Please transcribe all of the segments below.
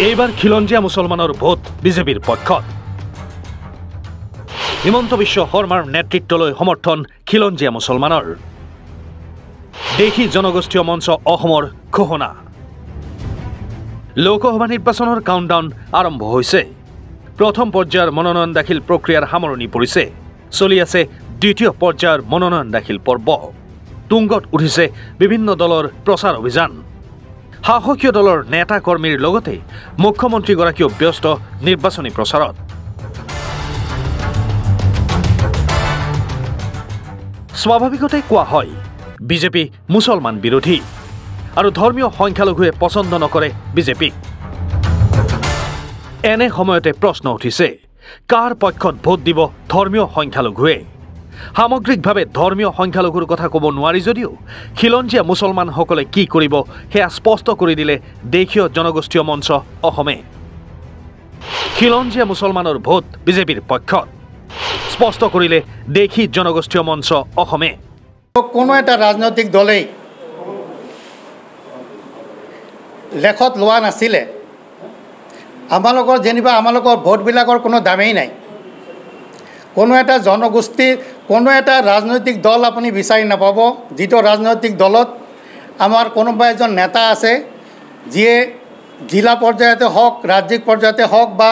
এইবাৰ খিলঞ্জীয়া মুছলমানৰ ভোট বিজেপিৰ পক্ষত। হিমন্ত বিশ্ব শৰ্মাৰ নেতৃত্বলৈ সমৰ্থন খিলঞ্জীয়া মুছলমানৰ। দেশী জনগোষ্ঠীয় মঞ্চ অসমৰ ঘোষণা। লোকসভা নিৰ্বাচনৰ কাউণ্টডাউন আৰম্ভ হৈছে। প্ৰথম পৰ্যায়ৰ মনোনয়ন দাখিল প্ৰক্ৰিয়াৰ সামৰণি পৰিছে। চলি আছে দ্বিতীয় পৰ্যায়ৰ মনোনয়ন দাখিল পৰ্ব। তুংগত উঠিছে বিভিন্ন দলৰ প্ৰচাৰ অভিযান। শাসকীয় দলৰ নেতা কৰ্মীৰ লগতে মুখ্যমন্ত্ৰীগৰাকীও ব্যস্ত নিৰ্বাচনী প্ৰচাৰত। স্বাভাৱিকতে কোৱা হয় বিজেপি মুছলমান বিৰোধী আৰু ধৰ্মীয় সংখ্যালঘুৱে পচন্দ নকৰে বিজেপিক। এনে সময়তে প্ৰশ্ন উঠিছে, কাৰ পক্ষত ভোট দিব ধৰ্মীয় সংখ্যালঘুৱে? সামগ্ৰিকভাৱে ধৰ্মীয় সংখ্যালঘুৰ কথা ক'ব নোৱাৰি যদিও খিলঞ্জীয়া মুছলমানসকলে কি কৰিব সেয়া স্পষ্ট কৰি দিলে দেশীয় জনগোষ্ঠীয় মঞ্চ অসমে। খিলঞ্জীয়া মুছলমানৰ ভোট বিজেপিৰ পক্ষত, স্পষ্ট কৰিলে দেশী জনগোষ্ঠীয় মঞ্চ অসমে। কোনো এটা ৰাজনৈতিক দলেই লেখত লোৱা নাছিলে আমালোকৰ ভোটবিলাকৰ কোনো দামেই নাই। কোনো এটা জনগোষ্ঠীৰ কোনো এটা ৰাজনৈতিক দল আপুনি বিচাৰি নাপাব যিটো ৰাজনৈতিক দলত আমাৰ কোনোবা এজন নেতা আছে যিয়ে জিলা পৰ্যায়তে হওক, ৰাজ্যিক পৰ্যায়তে হওক বা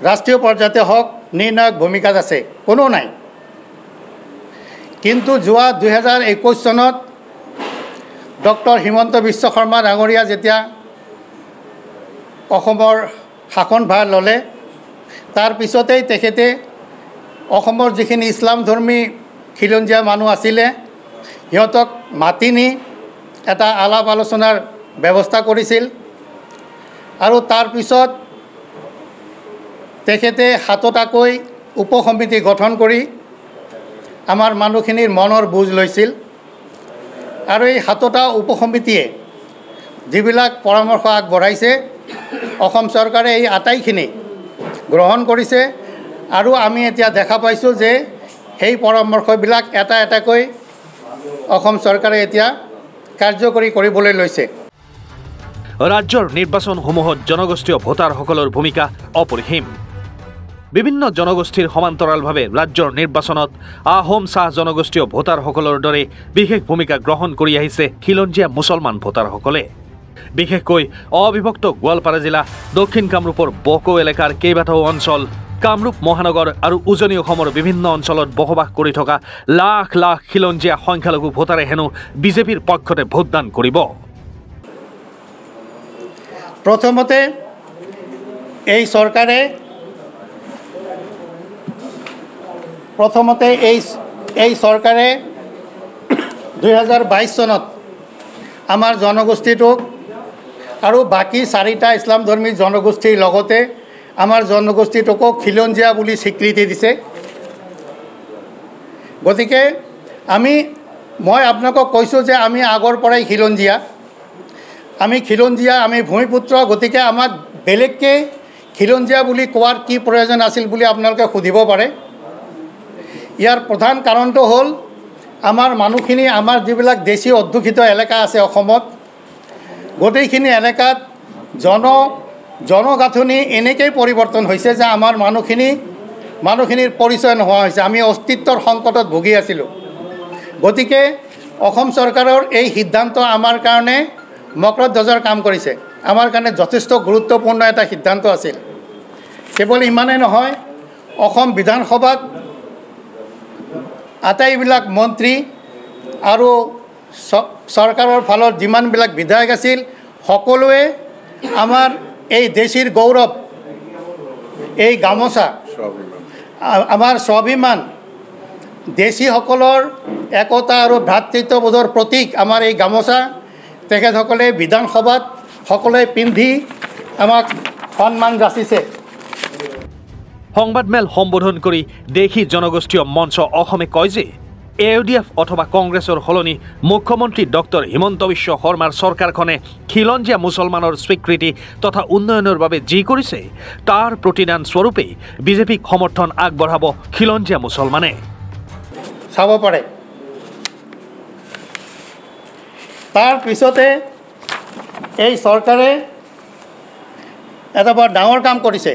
ৰাষ্ট্ৰীয় পৰ্যায়তে হওক নিৰ্ণায়ক ভূমিকাত আছে, কোনো নাই। কিন্তু যোৱা 2021 চনত ডক্টৰ হিমন্ত বিশ্ব শৰ্মা ডাঙৰীয়া যেতিয়া অসমৰ শাসনভাৰ ল'লে, তাৰ পিছতেই তেখেতে অসমৰ যিখিনি ইছলামধৰ্মী খিলঞ্জীয়া মানুহ আছিলে সিহঁতক মাতি নি এটা আলাপ আলোচনাৰ ব্যৱস্থা কৰিছিল। আৰু তাৰ পিছত তেখেতে সাতটাকৈ উপসমিতি গঠন কৰি আমাৰ মানুহখিনিৰ মনৰ বুজ লৈছিল। আৰু এই সাতটা উপসমিতিয়ে যিবিলাক পৰামৰ্শ আগবঢ়াইছে অসম চৰকাৰে এই আটাইখিনি গ্ৰহণ কৰিছে। আৰু আমি এতিয়া দেখা পাইছোঁ যে সেই পৰামৰ্শবিলাক এটা এটাকৈ অসম চৰকাৰে এতিয়া কাৰ্যকৰী কৰিবলৈ লৈছে। ৰাজ্যৰ নিৰ্বাচনসমূহত জনগোষ্ঠীয় ভোটাৰসকলৰ ভূমিকা অপৰিসীম। বিভিন্ন জনগোষ্ঠীৰ সমান্তৰালভাৱে ৰাজ্যৰ নিৰ্বাচনত আহোম চাহ জনগোষ্ঠীয় ভোটাৰসকলৰ দৰে বিশেষ ভূমিকা গ্ৰহণ কৰি আহিছে খিলঞ্জীয়া মুছলমান ভোটাৰসকলে। বিশেষকৈ অবিভক্ত গোৱালপাৰা জিলা, দক্ষিণ কামৰূপৰ বকো এলেকাৰ কেইবাটাও অঞ্চল, কামৰূপ মহানগৰ আৰু উজনি অসমৰ বিভিন্ন অঞ্চলত বসবাস কৰি থকা লাখ লাখ খিলঞ্জীয়া সংখ্যালঘু ভোটাৰে হেনো বিজেপিৰ পক্ষতে ভোটদান কৰিব। প্ৰথমতে এই চৰকাৰে এই চৰকাৰে 2022 চনত আমাৰ জনগোষ্ঠীটোক আৰু বাকী 4টা ইছলামধৰ্মী জনগোষ্ঠীৰ লগতে আমাৰ জনগোষ্ঠীটোকো খিলঞ্জীয়া বুলি স্বীকৃতি দিছে। গতিকে মই আপোনালোকক কৈছোঁ যে আমি আগৰ পৰাই খিলঞ্জীয়া, আমি ভূমিপুত্ৰ। গতিকে আমাক বেলেগকৈ খিলঞ্জীয়া বুলি কোৱাৰ কি প্ৰয়োজন আছিল বুলি আপোনালোকে সুধিব পাৰে। ইয়াৰ প্ৰধান কাৰণটো হ'ল আমাৰ মানুহখিনি, আমাৰ যিবিলাক দেশী অধ্যুষিত এলেকা আছে অসমত, গোটেইখিনি এলেকাত জনগাঁথনি এনেকৈ পৰিৱৰ্তন হৈছে যে আমাৰ মানুহখিনিৰ পৰিচয় নোহোৱা হৈছে। আমি অস্তিত্বৰ সংকটত ভুগি আছিলোঁ। গতিকে অসম চৰকাৰৰ এই সিদ্ধান্ত আমাৰ কাৰণে মকৰধ্বজৰ কাম কৰিছে। আমাৰ কাৰণে যথেষ্ট গুৰুত্বপূৰ্ণ এটা সিদ্ধান্ত আছিল। কেৱল ইমানেই নহয়, অসম বিধানসভাত আটাইবিলাক মন্ত্ৰী আৰু চৰকাৰৰ ফালৰ যিমানবিলাক বিধায়ক আছিল সকলোৱে আমাৰ এই দেশীৰ গৌৰৱ, এই গামোচা, আমাৰ স্বাভিমান, দেশীসকলৰ একতা আৰু ভ্ৰাতৃত্ববোধৰ প্ৰতীক আমাৰ এই গামোচা তেখেতসকলে বিধানসভাত সকলোৱে পিন্ধি আমাক সন্মান যাচিছে। সংবাদমেল সম্বোধন কৰি দেশী জনগোষ্ঠীয় মঞ্চ অসমে কয় যে AUDF অথবা কংগ্ৰেছৰ সলনি মুখ্যমন্ত্ৰী ডক্টৰ হিমন্ত বিশ্ব শৰ্মাৰ চৰকাৰখনে খিলঞ্জীয়া মুছলমানৰ স্বীকৃতি তথা উন্নয়নৰ বাবে যি কৰিছে তাৰ প্ৰতিদান স্বৰূপে বিজেপিক সমৰ্থন আগবঢ়াব খিলঞ্জীয়া মুছলমানে। চাব পাৰে। তাৰ পিছতে এই চৰকাৰে এটা বৰ ডাঙৰ কাম কৰিছে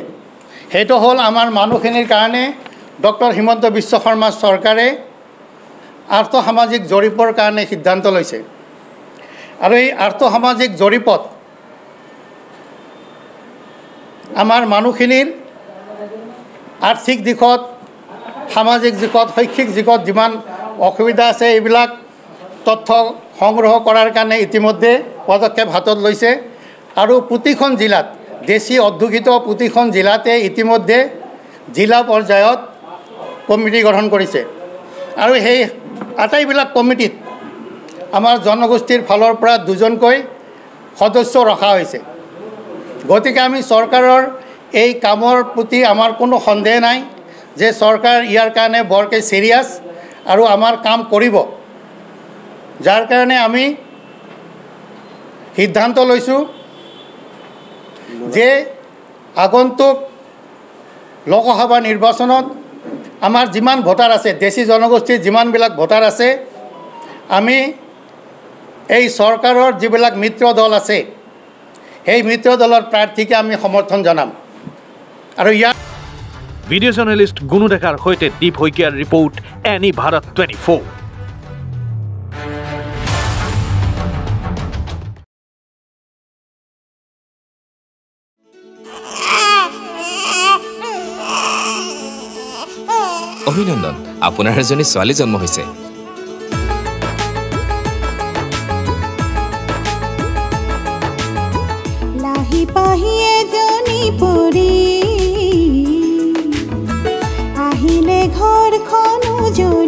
সেইটো হ'ল আমাৰ মানুহখিনিৰ কাৰণে ডক্টৰ হিমন্ত বিশ্ব শৰ্মা চৰকাৰে আৰ্থসামাজিক জৰীপৰ কাৰণে সিদ্ধান্ত লৈছে আৰু এই আৰ্থসামাজিক জৰীপত আমাৰ মানুহখিনিৰ আৰ্থিক দিশত সামাজিক দিশত শৈক্ষিক দিশত যিমান অসুবিধা আছে এইবিলাক তথ্য সংগ্ৰহ কৰাৰ কাৰণে ইতিমধ্যে পদক্ষেপ হাতত লৈছে আৰু প্ৰতিখন জিলাত দেশী অধ্যুষিত প্ৰতিখন জিলাতে ইতিমধ্যে জিলা পৰ্যায়ত কমিটি গঠন কৰিছে আৰু সেই আটাইবিলাক কমিটিত আমাৰ জনগোষ্ঠীৰ ফালৰ পৰা দুজনকৈ সদস্য ৰখা হৈছে গতিকে আমি চৰকাৰৰ এই কামৰ প্ৰতি আমাৰ কোনো সন্দেহ নাই যে চৰকাৰ ইয়াৰ কাৰণে বৰকৈ চিৰিয়াছ আৰু আমাৰ কাম কৰিব যাৰ কাৰণে আমি সিদ্ধান্ত লৈছোঁ যে আগন্তুক লোকসভা নিৰ্বাচনত আমাৰ যিমান ভোটাৰ আছে দেশী জনগোষ্ঠীৰ যিমানবিলাক ভোটাৰ আছে আমি এই চৰকাৰৰ যিবিলাক মিত্ৰ দল আছে সেই মিত্ৰ দলৰ প্ৰাৰ্থীকে আমি সমৰ্থন জনাম আৰু ইয়াৰ ভিডিঅ' জাৰ্নেলিষ্ট গুণু ডেকাৰ সৈতে দীপ শইকীয়াৰ ৰিপৰ্ট এনি ভাৰত 24। অভিনন্দন, আপোনাৰ এজনী ছোৱালী জন্ম হৈছে। লাহি পাহি এজনী পৰি আহিলে ঘৰখন উজলি